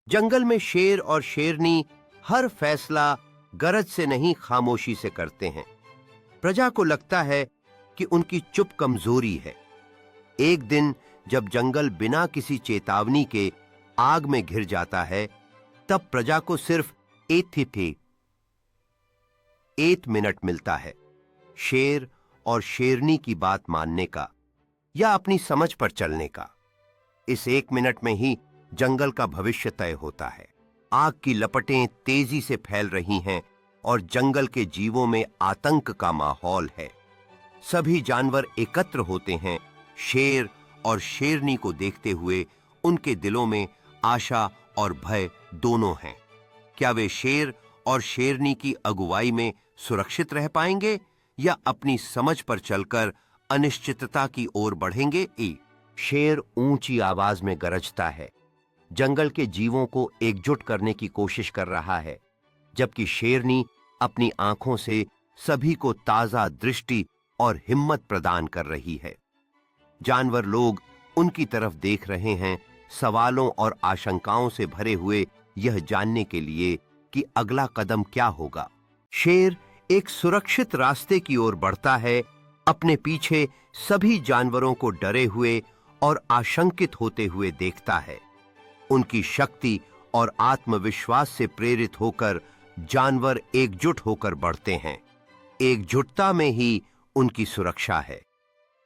जंगल में शेर और शेरनी हर फैसला गरज से नहीं खामोशी से करते हैं। प्रजा को लगता है कि उनकी चुप कमजोरी है। एक दिन जब जंगल बिना किसी चेतावनी के आग में घिर जाता है, तब प्रजा को सिर्फ 8 मिनट मिलता है शेर और शेरनी की बात मानने का या अपनी समझ पर चलने का। इस 1 मिनट में ही जंगल का भविष्य तय होता है। आग की लपटें तेजी से फैल रही हैं और जंगल के जीवों में आतंक का माहौल है। सभी जानवर एकत्र होते हैं। शेर और शेरनी को देखते हुए उनके दिलों में आशा और भय दोनों हैं। क्या वे शेर और शेरनी की अगुवाई में सुरक्षित रह पाएंगे या अपनी समझ पर चलकर अनिश्चितता की ओर बढ़ेंगे? शेर ऊंची आवाज में गरजता है, जंगल के जीवों को एकजुट करने की कोशिश कर रहा है, जबकि शेरनी अपनी आंखों से सभी को ताजा दृष्टि और हिम्मत प्रदान कर रही है। जानवर लोग उनकी तरफ देख रहे हैं, सवालों और आशंकाओं से भरे हुए, यह जानने के लिए कि अगला कदम क्या होगा। शेर एक सुरक्षित रास्ते की ओर बढ़ता है, अपने पीछे सभी जानवरों को डरे हुए और आशंकित होते हुए देखता है। उनकी शक्ति और आत्मविश्वास से प्रेरित होकर जानवर एकजुट होकर बढ़ते हैं। एकजुटता में ही उनकी सुरक्षा है।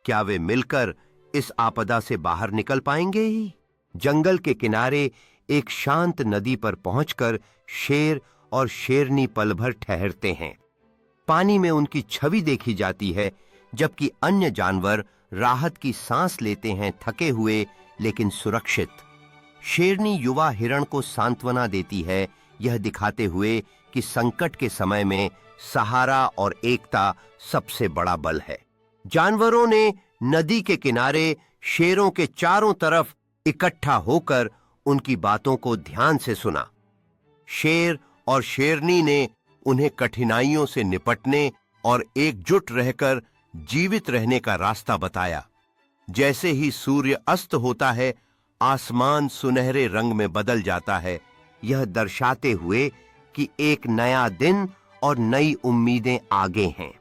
क्या वे मिलकर इस आपदा से बाहर निकल पाएंगे ही? जंगल के किनारे एक शांत नदी पर पहुंचकर शेर और शेरनी पल भर ठहरते हैं। पानी में उनकी छवि देखी जाती है, जबकि अन्य जानवर राहत की सांस लेते हैं, थके हुए लेकिन सुरक्षित। शेरनी युवा हिरण को सांत्वना देती है, यह दिखाते हुए कि संकट के समय में सहारा और एकता सबसे बड़ा बल है। जानवरों ने नदी के किनारे शेरों के चारों तरफ इकट्ठा होकर उनकी बातों को ध्यान से सुना। शेर और शेरनी ने उन्हें कठिनाइयों से निपटने और एकजुट रहकर जीवित रहने का रास्ता बताया। जैसे ही सूर्य अस्त होता है, आसमान सुनहरे रंग में बदल जाता है, यह दर्शाते हुए कि एक नया दिन और नई उम्मीदें आगे हैं।